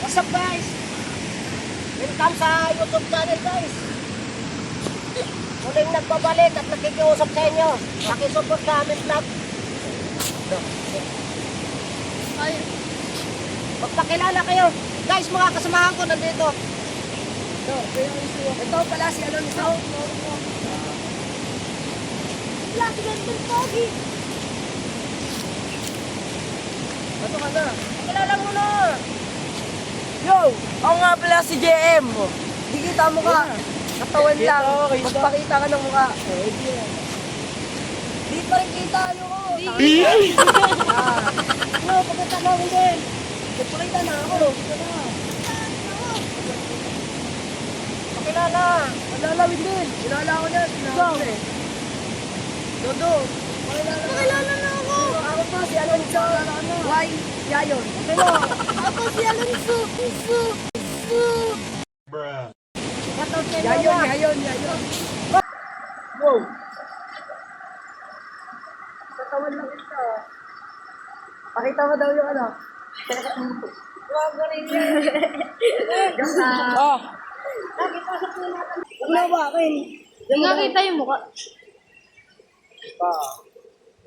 What's up guys? Welcome sa YouTube channel guys. Muling nagbabalik at nakikiusap sa inyo. Pakisupport sa aming vlog. Ay, magpakilala kayo. Guys, mga kasamahan ko nandito. Ito pala si Alonso. Wala si Gandun Pogi. Ano ka na? Pakilala mo na. Yo! Ako nga pala si JM. Di kita mo ka. Katawan lang. Magpakita ka ng mukha. Di pa rin kita. Ayoko. Ano, pagkita na ako din. Nagpakita na ako. Pakilala. Malalawin din. Kilala ko yan. Dodo. Pakilala na ako. Ako pa si Alonso. Why? Yayon. Pero, Ako si Alonso. Shoutout sa inyo Yayon, na. Yayon. Wow. Katawan lang ito. Pakita mo daw yung ano. Huwag mo rin yun. Joke lang. Oh. Nakipasok na natin. Huwag na bakin. Nakita yung mukha.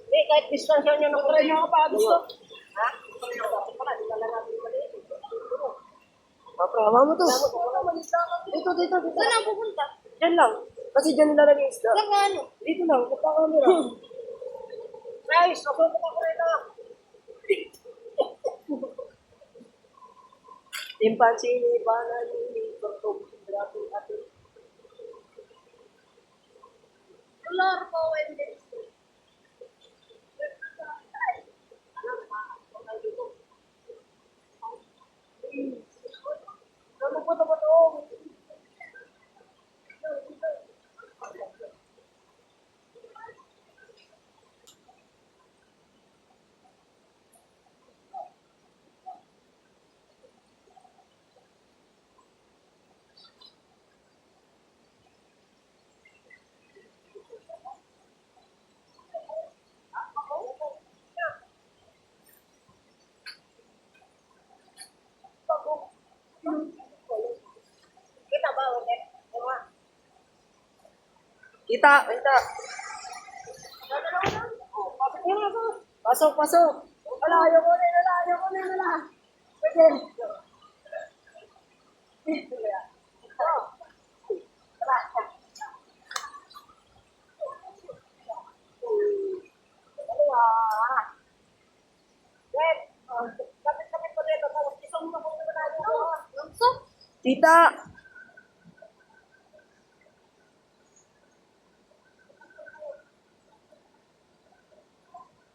Hindi, kahit distansya nyo na Try nyo ako pa. Gusto. Ha? Hindi ka lang natin maliit. Paprama mo to. Dito. Saan ang pupunta? Diyan lang. Kasi dyan nilalagay yung isda. Saan nga ano? Dito lang. Magpakamera. Guys, nasusunod ako rito. Timpansin pa na yung tortog. Grabe atin. Color ko Wendy. Ano po ito ba ito? Kita ba? Okay. Bunga. Kita. Pasok. Wala, ayoko na. Pwede. Wait. Kapit pa dito. Tapos isang mo kung naman natin. Lanso? Tita.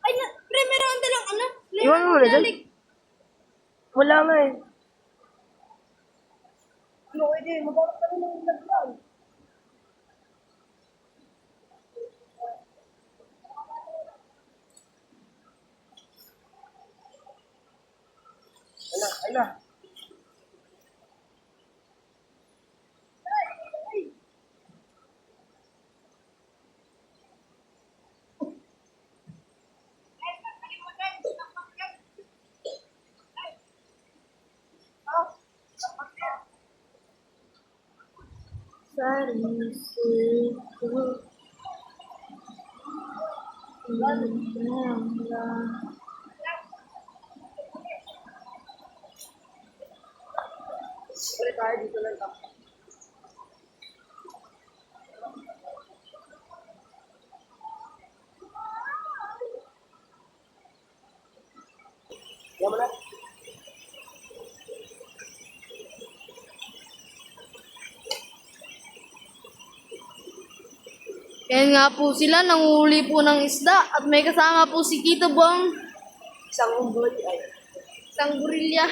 Ay, pre, meron ang dalang ano? Iwan mo na dyan. Wala nga eh. Ano, hindi. Magkakaroon kami ng naglang. Ay na. Ulit tayo dito lang. Yan mo na. Kaya nga po sila, nanguli po ng isda at may kasama po si Kito Bong, Isang unggoy ay. isang gorilya.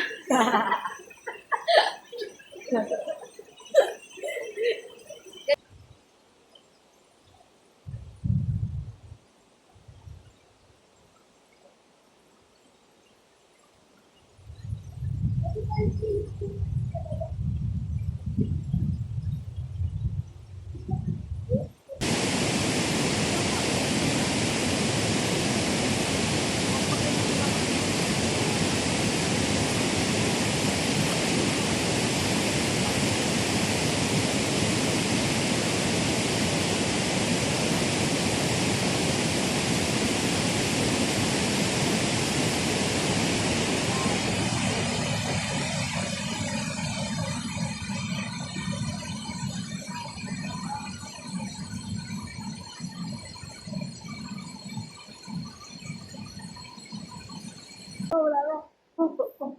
Wala na.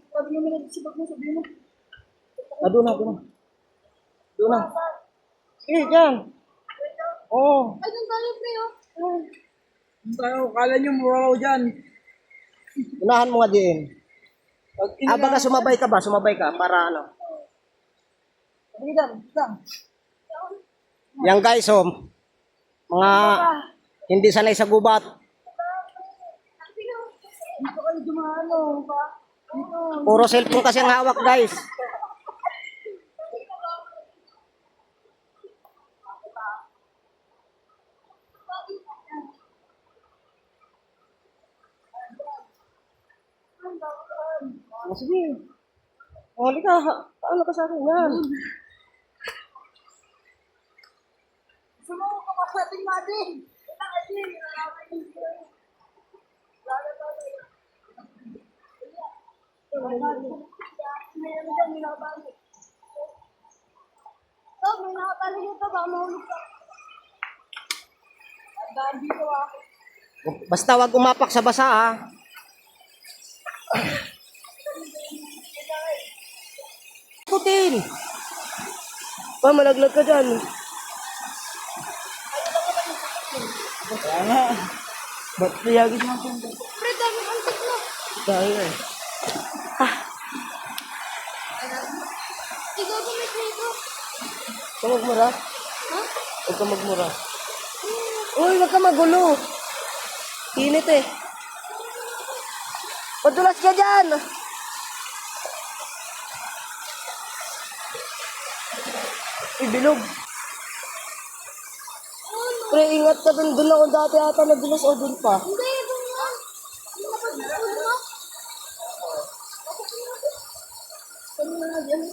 Sabi mo nagsipag mo, sabi mo. Doon na, doon na. Doon na. Sige, dyan. Oo. Ay, doon tayo, pre, oh. Tayo, kala nyo muraw dyan. Unahan mo nga din. Baga sumabay ka ba? Sumabay ka para ano? Sige dyan, dyan. Yan guys, oh. Mga hindi sanay sa gubat. Dito kayo dumano, pa. Dito. Puro cellphone kasi ang hawak guys. Sige. Huli ka. Paano ka sa akin yan? Sumuko ka pa sa ating mading. Oh, may nakatali dito ba? Mahulog ka. Basta wag umapak sa basa ha. Putin. Pa, malaglag ka dyan. Kaya nga. Ba't piyagis mo ito? Pre, dami ang tiklo. Dahil eh. Ikaw ko may prito. Huwag ka magmura. Ha? Huwag ka magmura. Uy, huwag ka magulo. Init eh. Padulas ka dyan. Ibilog. Pre, ingat ka dun. Dun ako dati ata nadulas o dun pa. Hindi, doon nga. Ano ka ba? Doon nga. Ano nga dyan?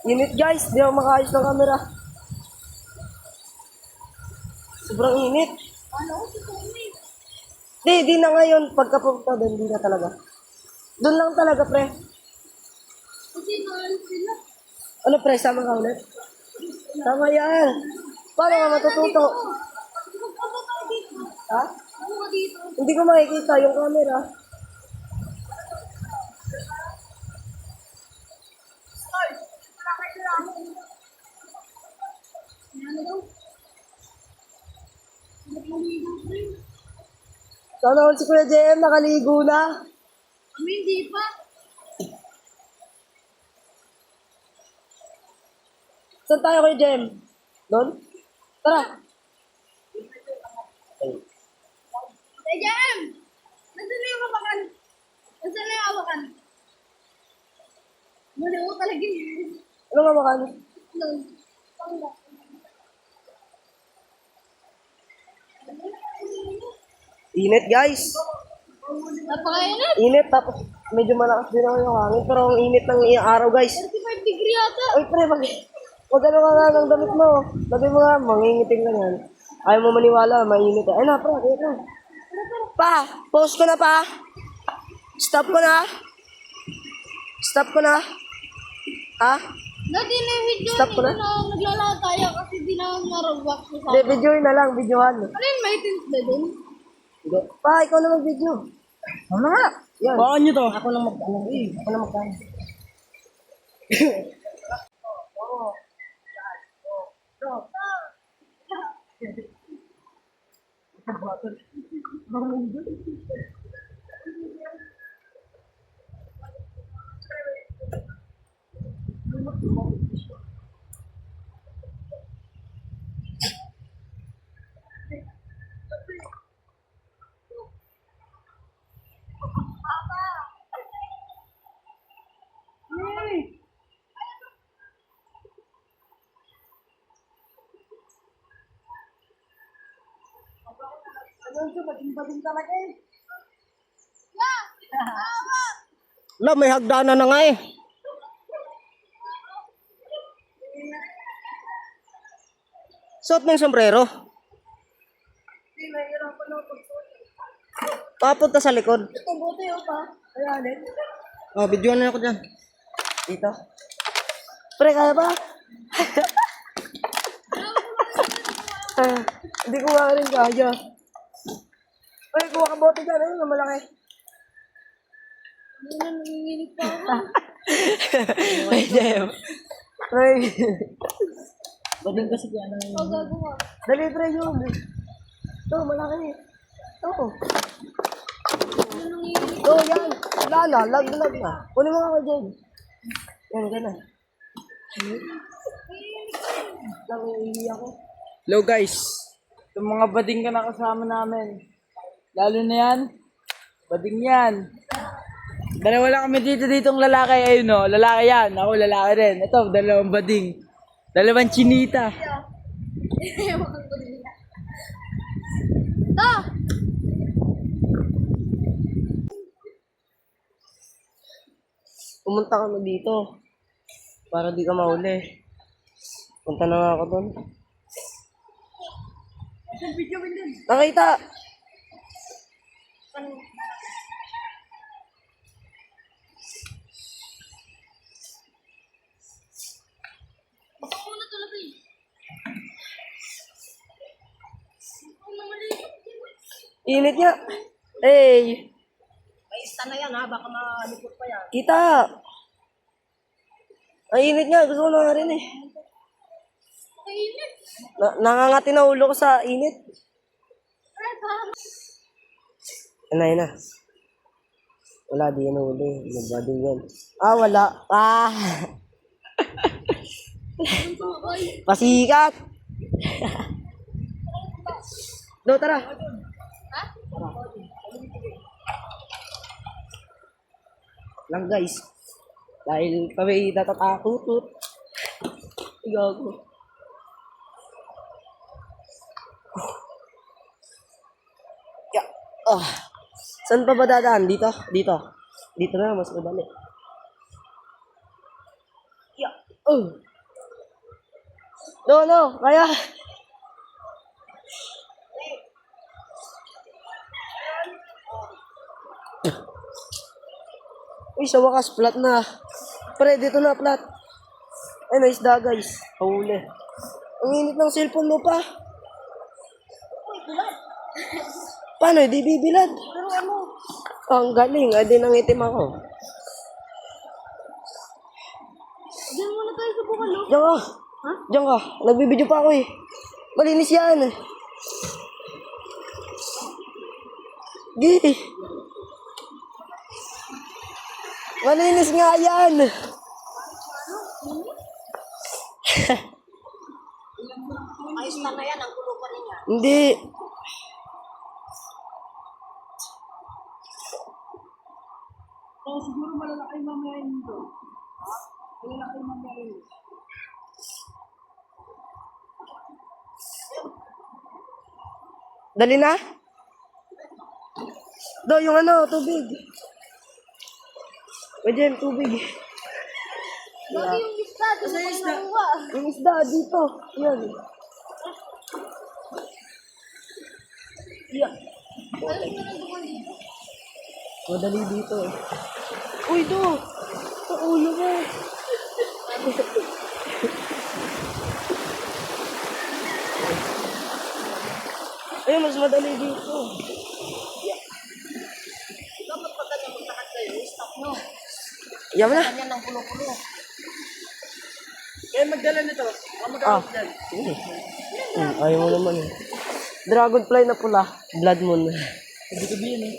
Init guys, di ako makaayos ng camera. Sobrang init. Ano? Tutuloy. Di na ngayon. Pagkapunta doon, di na talaga. Doon lang talaga, pre. Kasi naalis sila. Ano, pre? Sama ka ulit? Sama yan. Paano ka matututo? Magpapa tayo dito. Ha? Ako nga dito. Hindi ko makikita yung camera. Ano daw? Nagmaligo, pre. Sana all si Kuya JM nakaligo na. Kami hindi pa. Saan tayo Kuya JM? Doon? Tara. Hey, Jam! Nasaan na yung hawakan? Nasaan na yung hawakan? Mali ko talaga yun. Ano nga makan? Doon. Pangga. Init guys. Napakainit. Init tapos medyo malakas din ako yung hangin. Pero ang init ng araw guys. 35 degree yata. Uy pre, wag ano ka nga ng damit mo. Sabi mo nga, mangingiting ka yan. Ayaw mo maniwala, mainit. Ay na pre, wait na. Pa, pause ko na pa. Stop ko na. Stop ko na. Ha? Dati na yung video Stop ko na. na naglalakad tayo kasi di na naroback ko sa Hindi, videoin na lang, videohan. Ano yun, may tint ba dun? Hindi. Pa, ikaw na mag-video. Ano nga? Yan. Bawaan nyo to. Ako lang mag-ano. Ako lang mag-ano. Wala, may hagdanan na nga eh. Suot mo yung sombrero. Hindi, nahihirapan ako pag-suot. Papunta sa likod. Ito, buti yun pa. Kaya din. Oh, videoan na ako dyan. Dito. Pre, kaya ba? Hindi ko nga rin kaya. Pre, kuha ka bote dyan. Ayun, malaki. Ano na, nanginginig pa ako. Ay, Jem. Pre. Bading kasi kaya nang... Ikaw gagawa. Dali, pre, yun. Ito, malaki. Ito. Ano nanginginig? Ito, yan. Wala na, lag na. Kunin mo nga ka, Jem. Yan, gana. Nanginginig ako. Hello guys, itong mga bading ka na kasama namin. Lalo na yan, bading yan. Dalawa lang kami ditong lalaki, ayun o, lalaki yan, ako lalaki rin. Ito, dalawang bading. Dalawang chinita. Ewan ko nila. Ito! Pumunta kami dito. Para di ka mahuli. Punta na nga ako doon. Nakita! Baka muna talaga eh. Ikaw na maliit. Init niya. Hey! May ista na yan ha, baka malipot pa yan. Kita! Ang init niya. Gusto ko na nga rin eh. Kainit. Nangangati na ulo ko sa init. Yun na. Wala, di yan huli. Nagbado yan. Ah, wala. Ah! Pasikat! Do, tara. Lang guys. Dahil kami natatakot. Gago. Yeah. Saan pa ba dadaan? Dito? Dito. Dito na, mas madali. Yeah. No, kaya. Uy, sa wakas, flat na. Pre, dito na, flat. Ay, nice da, guys. Huli. Ang init ng cellphone mo pa. Paano, di bibilad? Pero ano? Ang galing, ay din ang itim ako. Diyan muna tayo sa bukalo. Diyan ka. Ha? Diyan ka. Nagbibideo pa ako eh. Malinis yan. Gi. Malinis nga yan. May ista na yan, ang kulo pa rin yan. Hindi. Siguro malalaki mamaya nito. Malalaki mamaya nito. Dali na? Do, yung ano, tubig. Pwede yung tubig. Lagi yung isda. Doon mo kayo nakuha. Yung isda dito. Yan. Yeah. Alam mo na doon dito. Madali dito. Uy, do! Sa ulo mo. Ayun, mas madali dito. Dapat pag ganyan maglakad kayo, stop nyo. Yaman na. Ganyan ng pulo-pulo. Kaya magdala nito. Ang Ah. dyan. Ayaw mo naman eh. Dragonfly na pula. Blood moon. Gabi-gabi yan eh.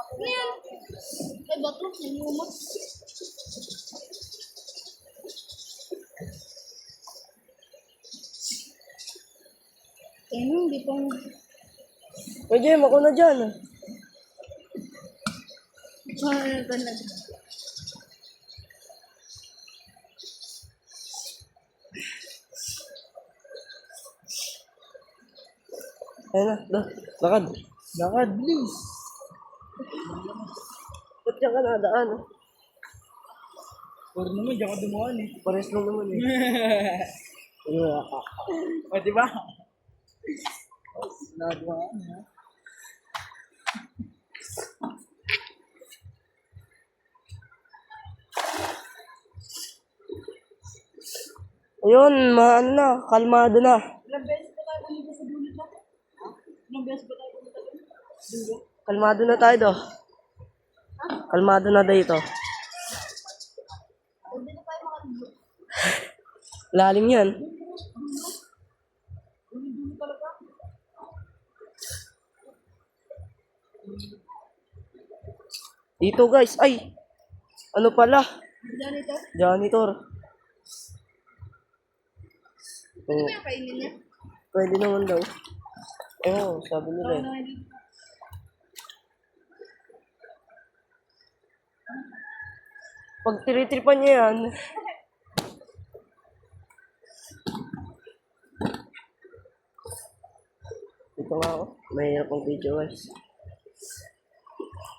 Ano yan? Ay, batrok. Lumot. Ano, hindi pa. Uy, Jem, ako na dyan. Ano ka na? Ayun na, do. Lakad. Lakad, please. Ba't dyan ka nadaan? Puro naman, diyan ka dumaan eh. Pares lang naman eh. O, di ba? Nagawa niya. Ayun, ano na, kalmado na. Kalmado na tayo do. Kalmado na dito. Lalim yan. Dito guys, ay! Ano pala? Janitor. Ano ba yung kainin niya? Pwede naman daw. Oo, sabi nila eh. Pag tiritripan niya yan, ito nga ako. Mahirap ang video guys.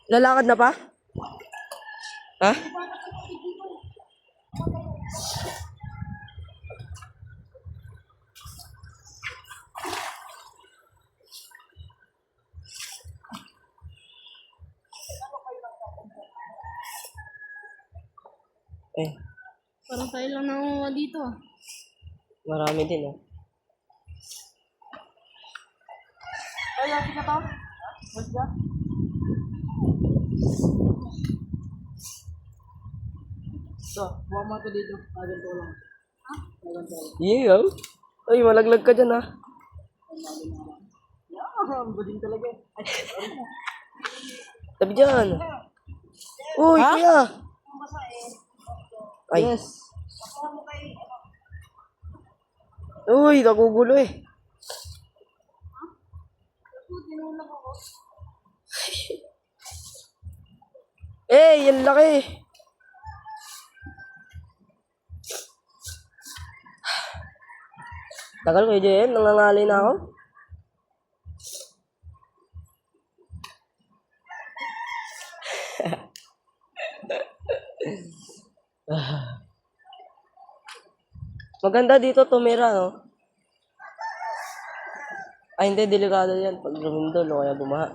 Lalakad na pa? Ha? Eh, Parang tayo lang nangunguha dito. marami din oh. Ay, ate ka to? Mas ka? So, buwan mo ito dito. Agan ko lang. Agan ko lang. Yeah. Ay, malaglag ka dyan ah. Ang bading talaga. Ay, Tabi dyan. Uy, kuya. Ay. yes. Uy, nagugulo eh. Eh, yan laki. Tagal ko dyan, nangangalay na ako. Maganda dito tumira, no? Ay, hindi, delikado yan pag lumindol o kaya bumaha.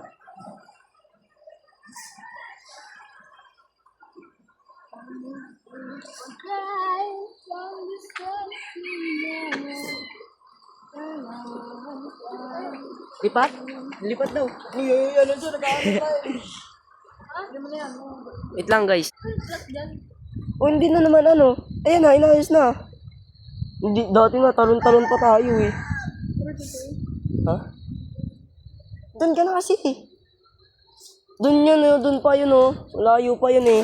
Lipat? Lipat daw. Uy, ano siya? Nag-ano tayo? Wait lang, guys. O, hindi na naman ano. Ayan na, inayos na. Hindi, dati nga, talon-talon pa tayo eh. Ha? Doon ka na kasi eh. Doon yan eh, doon pa yun oh. Layo pa yun eh.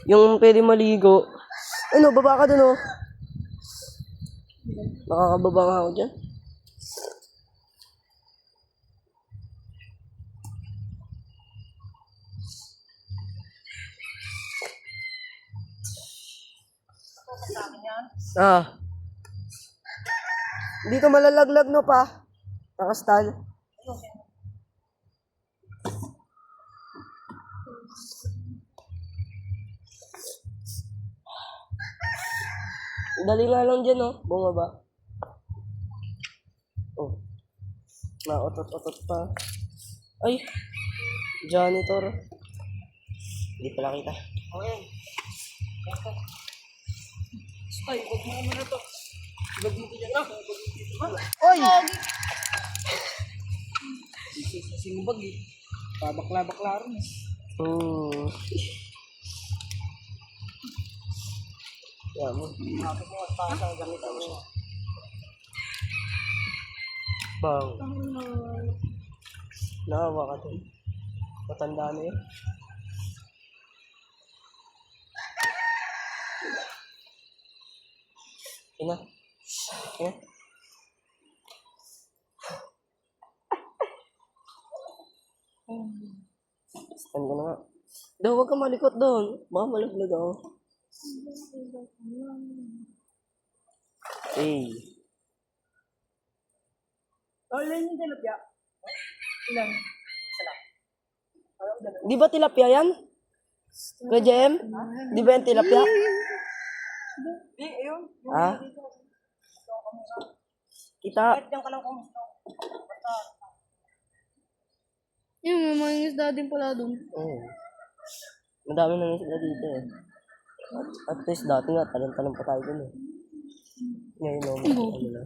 Yung pwede maligo. Ano, baba ka doon oh. Nakakababa nga ako dyan. Ah. Dito malalaglag no pa. Nakastal. Dali nga lang dyan, oh. Bumaba. Oh. Naotot-otot pa. Ay. Janitor. Hindi pala kita. Okay. Ay, huwag mo naman na to. Ibag dito dyan na. Oy! Simbag eh. Pabakla-bakla rin eh. Hmm. Yan mo. Tapos mo, pasang gamit ako siya. Bang. Nakawa ka dun. Matanda na yun. Ina. Ina. Stand ka na nga. Daw, huwag ka malikot doon. Baka malaglag ako. Hey. Ilan yung tilapia? Ilan? Di ba tilapia yan? Kuya Jem? Di ba yan tilapia? Di, ayun. Ha? Kita. Diyan ka lang kumusta. Yung may mga isda din pala doon. Oo. Madami nang isda dito eh. At least dati nga, talong-talong pa tayo dun eh. Ngayon, no, ano na.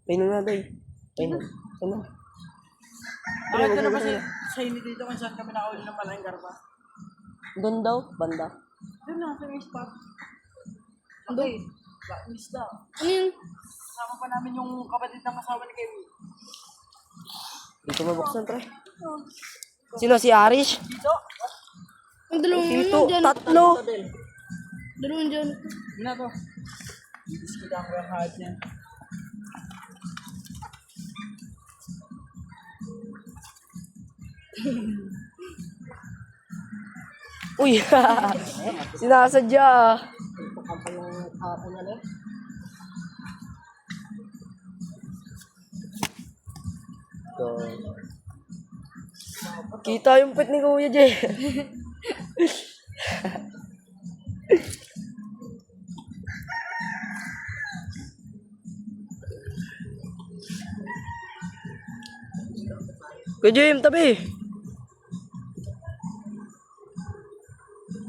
Pay na nga, Day. Pay na. Pay na. Nakita na ba sa inyo dito kung saan kami nakahuli ng malaking karpa? Doon daw, banda. Doon na, sa may spot. Okay, laking isda. Ano yun? Kasama pa namin yung kapatid ng asawa ni Kevin. Dito mabuksan, pre. Sino, si Arish? Dito? Ang dalawang Dito, dyan. tatlo. Dalawang dyan. Yun na to. Didiskitan ko yung kahit niya. Uy, sinasadya. Kapal yung hapon na lang. So, kita yung pet ni Kuya Jay. Kuya Jay, tabi.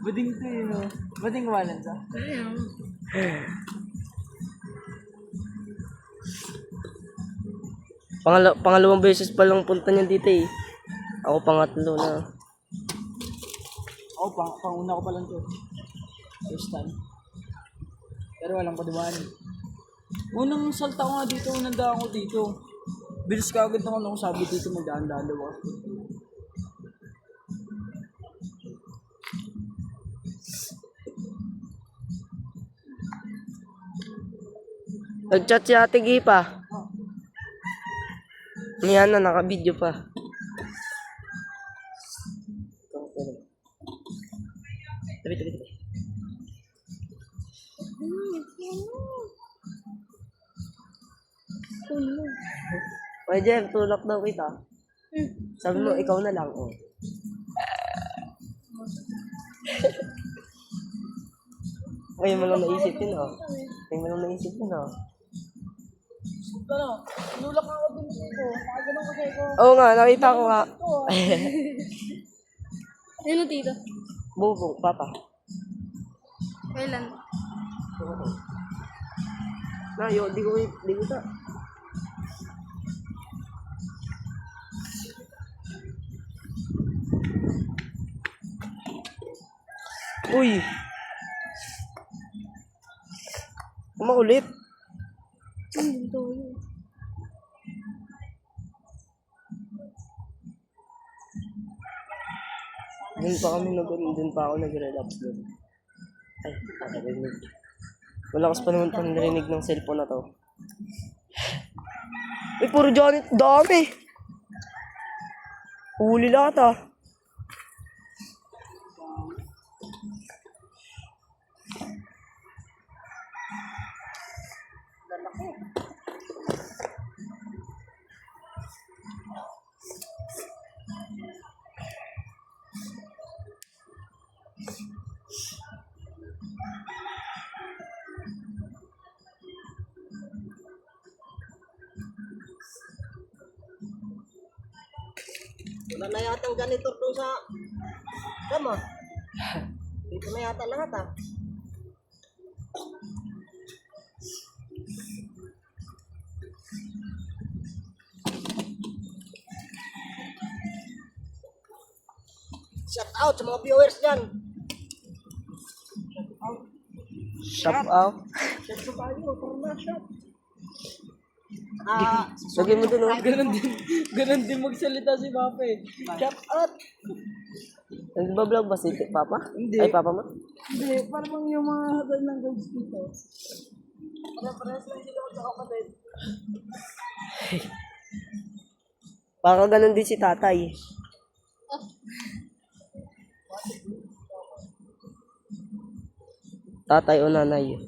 Bading to yun, no? Bading kawalan sa? Pangalawang beses pa lang punta niya dito eh. Ako pangatlo na. Oo, panguna ko pa lang to. First time. Pero walang padumaan. Unang salta ko nga dito, unang daan ko dito. Bilis ka agad naman ako sabi dito, magdaan-daan daw ako. Nag-chat si Ate Gipa. Yan na, naka-video pa. Tabi, tabi, tabi. Oy, Jem, tulak daw kita. Sabi mo, ikaw na lang, oh. Ay, mo lang naisip yun, oh. Ay, mo lang naisip yun, oh. Ano? Nulak ako din dito. Nakaganon ko sa'yo ko. Oo nga, nakita ko nga. Ano tito? Bubong, papa. Kailan? Nayo, di ko ta. Uy! Kumaulit. Dito yun. Doon pa ako nag-relax doon. Ay, nakarinig. Malakas pa naman pang narinig ng cellphone na to. Uy, puro Johnny, dami! Huli lahat ah. Wala na yata ang janitor doon sa kama. Dito na yata lahat ah. Shout out sa mga viewers dyan. Shop out. Shout out tayo, tara na, shout. Lagay mo dun oh. Ganon din magsalita si Papa eh. Shop out. Nagbablog ba si Papa? Hindi. Ay, Papa mo? Hindi, parang yung mga hatad ng goals dito. Parang lang sila ako sa kapatid. Parang ganun din si tatay. Tatay o nanay.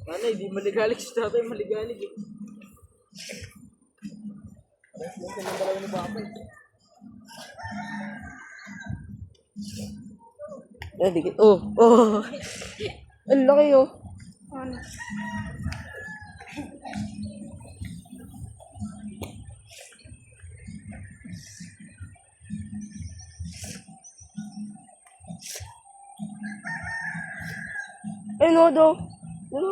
Nanay, di maligalig si tatay, maligalig eh. Parang lang dalawa ni Papa eh. Eh, dikit. Oh, oh. Ang laki oh. Ano? Ayun oh, do. Ano?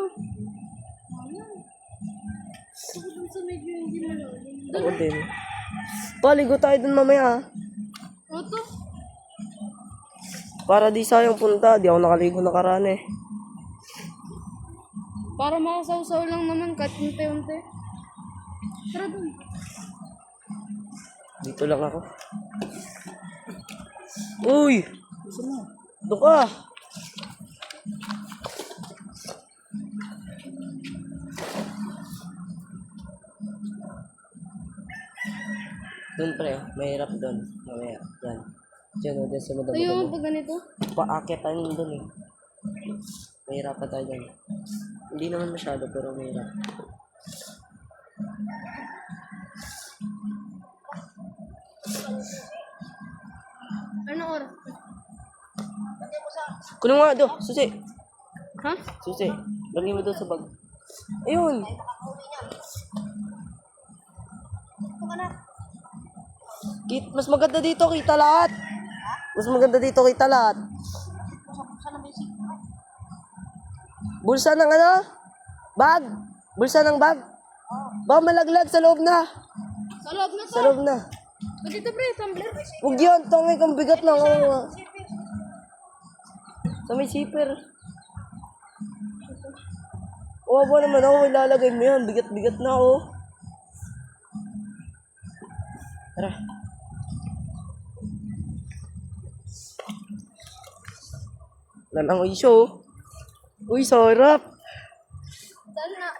Ako dun sa medyo hindi malalim. Ako din. Paligo tayo dun mamaya. Ano to? Para di sayang punta. Di ako nakaligo nakaraan eh. Para makasawsaw lang naman kahit unti-unti. Tara dun. Dito lang ako. Uy! Doon ka. Doon pre, mahirap doon. Mamaya, yan. Diyan o, dyan sa Ayun, madamo-damo. pag ganito. Paakitan doon eh. Mahirap pa tayo doon. Hindi naman masyado, pero mahirap. Ano oras? Kuno nga do, susi. Ha? Susi. Lagyan mo doon sa bag. Ayun. Mas maganda dito, kita lahat. Mas maganda dito, kita lahat. Bulsa ng ano? Bag? Bulsa ng bag? Baka malaglag sa loob na. Sa loob na to. Sa loob na. Dito pre, tumbler. Huwag yun, tongay kang bigat lang. Oo. Sa may zipper. Oo ba naman ako, ilalagay mo yan. Bigat-bigat na ako. Tara. Lalang isyo. Uy, sarap. Saan na?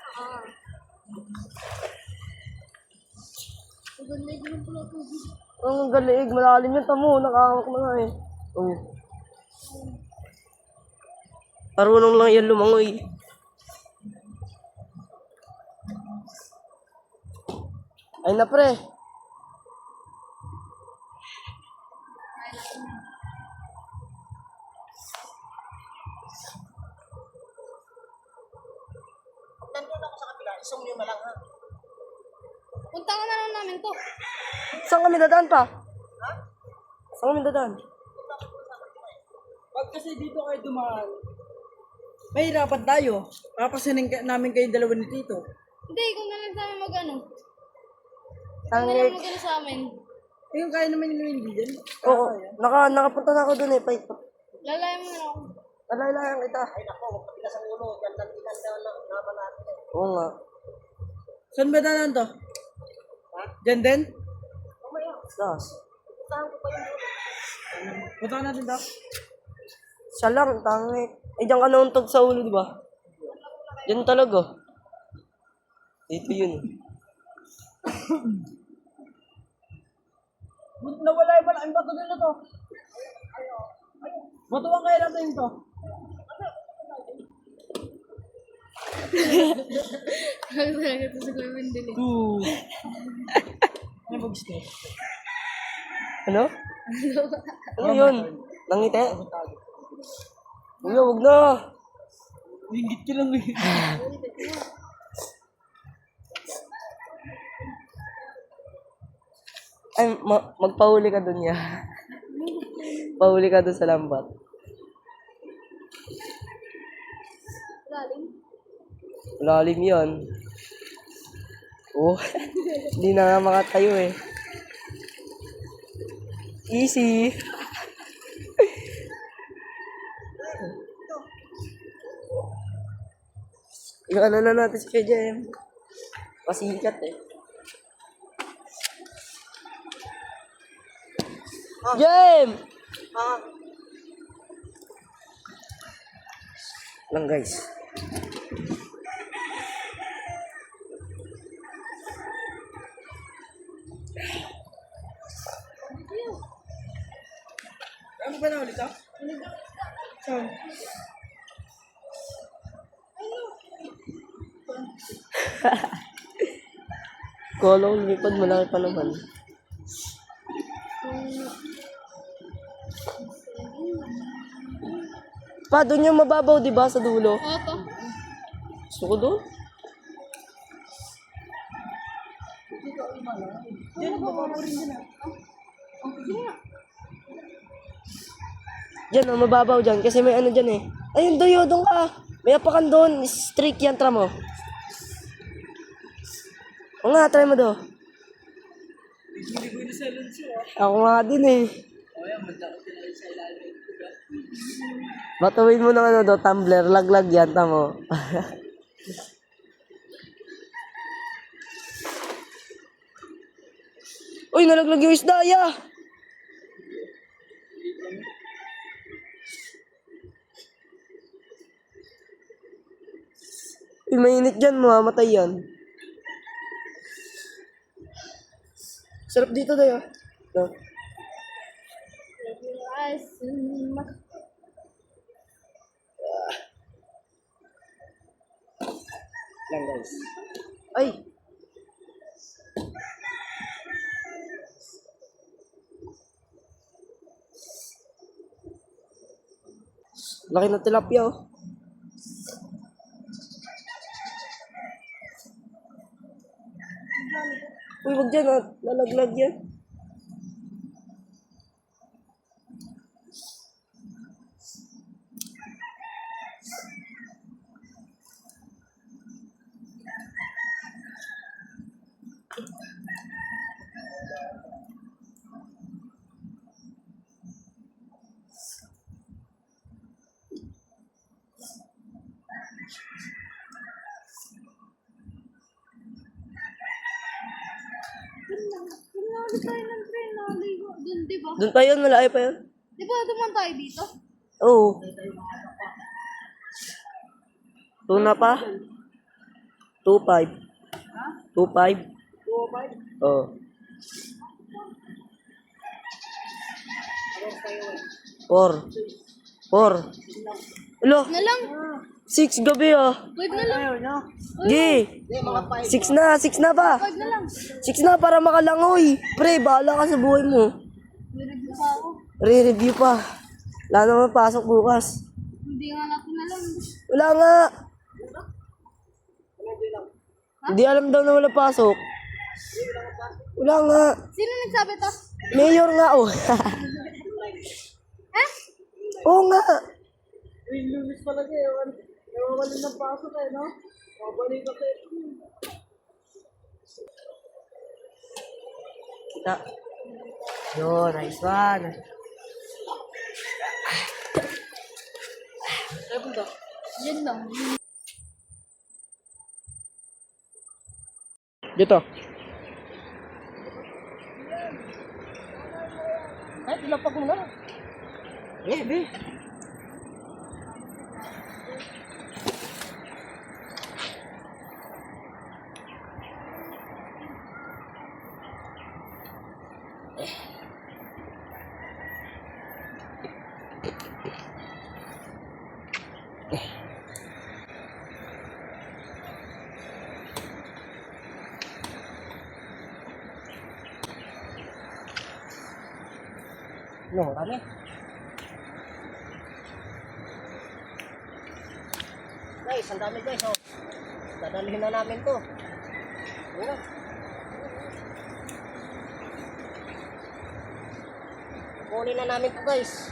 Maganda yung pala tubig. Ang galig, malalim yan. Tamo, nakahawak na nga eh. Oo. Marunong lang yan lumangoy. Ay na pre. Nandun ako sa kabila, isong nyo na lang ha. Punta ka na lang namin to. Saan kami dadaan pa? Saan kami dadaan? Pag kasi dito kayo dumaan, mahirapan tayo. Papasanin namin kayo dalawa ni Tito. Hindi, ikaw na lang sa amin mag-ano. Ikaw na Tangik. lang mag-ano sa amin. Ayun, kaya naman yung hindi dyan. Oo. Nakapunta na ako dun eh. Lalayan mo na lang ako. Alay-layang kita. Ay nako, huwag patigas ang ulo. Yan lang tinanda na naman natin eh. Oo nga. Saan ba dalan to? Dyan din? Das. Punta natin to. Siya lang, tangik. Ay, diyan ka nauntog sa ulo, di ba? Diyan talaga. Dito yun. Nawala yung malaking bato din na to. Batuan kaya natin to. Talaga ito sa Kuya Wendell eh. Ano ba gusto? Ano? Ano yun? Nangiti? Huwag na. Lingit ka lang eh. Ay, magpahuli ka dun ya. Pahuli ka dun sa lambat. Galing. Lalim yun. Oh, hindi na nga makatayo eh. Easy. Iwan na natin si Kuya Jem. Pasikat eh. Jem! Lang guys. Ano ba na ulit to? Saan? Kolong lumipad, malaki pa naman. Pa, doon yung mababaw, di ba, sa dulo? Opo. Gusto ko doon. Diyan, oh, mababaw dyan. Kasi may ano dyan eh. Ayun, doyo, doon ka. May apakan doon. Strict yan, try mo. O nga, try mo do. Ako nga din eh. Batuin mo ng ano do, tumbler. Laglag yan, tamo. Uy, nalaglag yung isda, ya! Uy, mainit dyan, mamamatay yan. Sarap dito, dayo. No? Guys, Lang, guys. Ay! Laki na tilapia, oh. Uy, wag dyan, ah. Lalaglag yan. pinali tayo ng train, naligo. Dun, di ba? Doon pa yun, malayo pa yun. Di ba duman tayo dito? Oo. Tuna pa? 2.5. 2.5? 2.5? Oo. 4. 4. Ulo, Na lang. 6 gabi ah. 5 na lang. Gi. 6 na, 6 na pa. 5 na lang. 6 na para makalangoy. Pre, bahala ka sa buhay mo. Nireview pa ako. Re-review pa. Wala naman pasok bukas. Hindi nga natin alam. Wala nga. Hindi alam daw na wala pasok. Wala nga. Sino nagsabi to? Mayor nga oh. Ha? Oo nga. Lumis talaga eh. Nawawala ng pasok eh, no? Mabalik kasi. Kita. Yo, nice one. Yan lang. Dito. Ay, ilapag mo na. Eh, be. No, ano? Guys, ang dami guys, oh. Dadalhin na namin to. Ano? Kunin na namin to guys.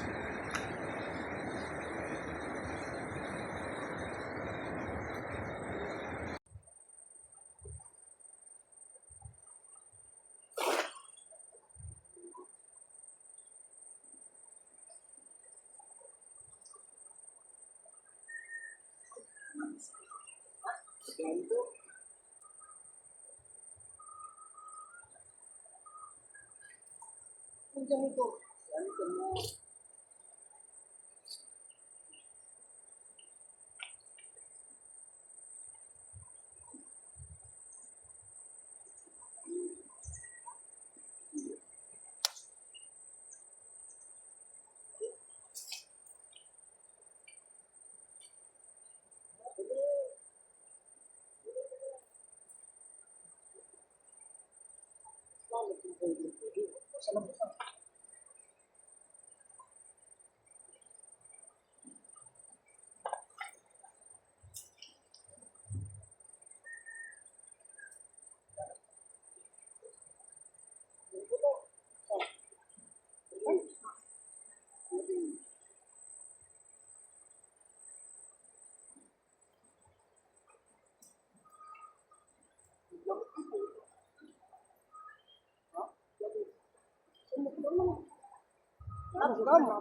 Kamo?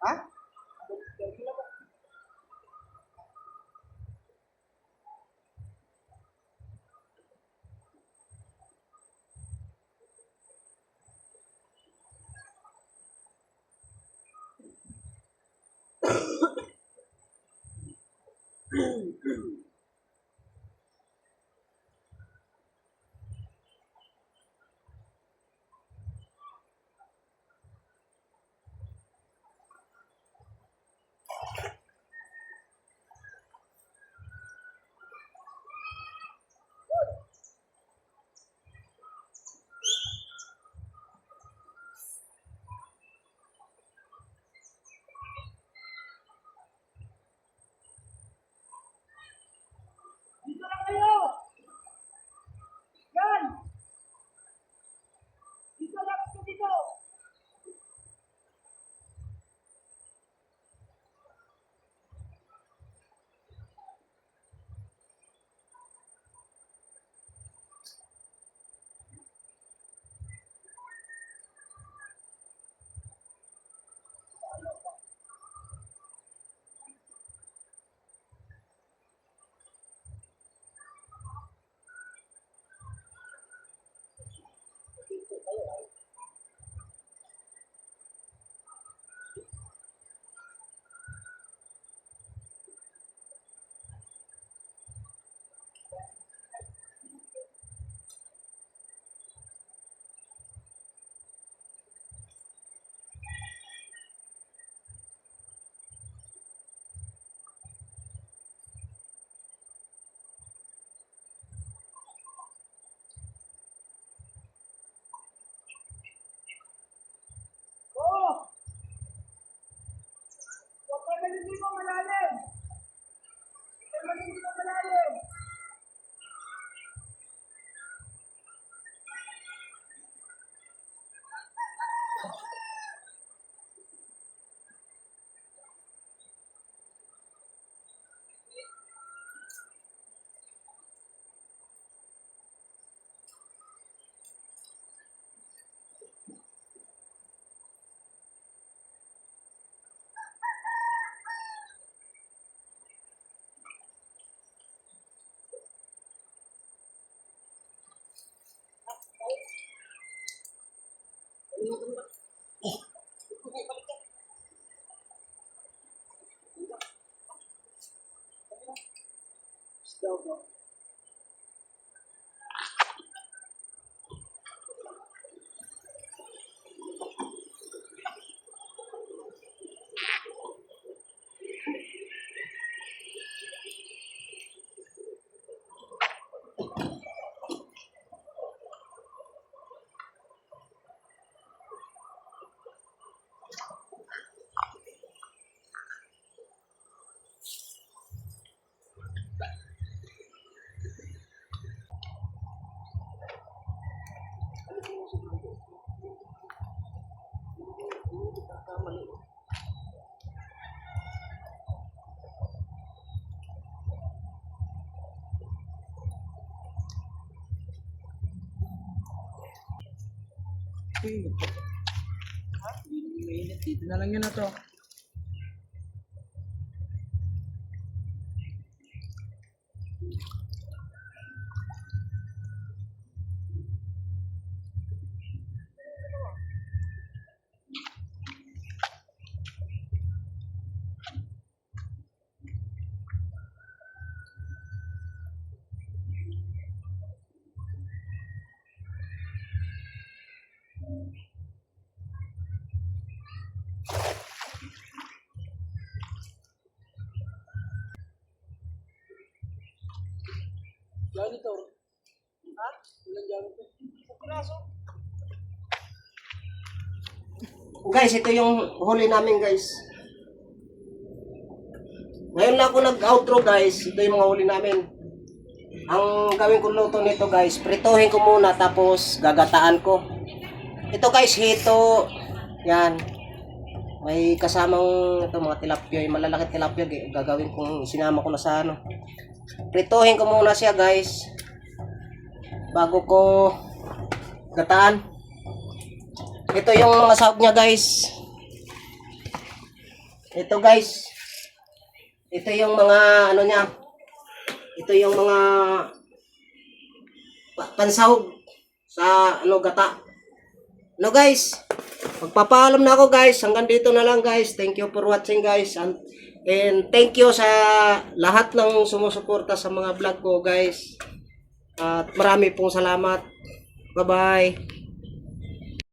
Ha? Mainit. Dito na lang yun na to. Janitor. Ha? Ilang janitor? Guys, ito yung huli namin guys. Ngayon lang ako nag-outro guys. Ito yung mga huli namin. Ang gawin ko luto nito guys, prituhin ko muna tapos gagataan ko. Ito guys, hito. Yan. May kasamang ito mga tilapia, yung malalaki tilapia. Gagawin kong sinama ko na sa ano. Prituhin ko muna siya guys. Bago ko gataan. Ito yung mga sahog niya guys. Ito guys. Ito yung mga ano niya. Ito yung mga pansahog sa ano gata. No guys, magpapaalam na ako guys. Hanggang dito na lang guys. Thank you for watching guys. And thank you sa lahat ng sumusuporta sa mga vlog ko guys. At marami pong salamat. Bye-bye.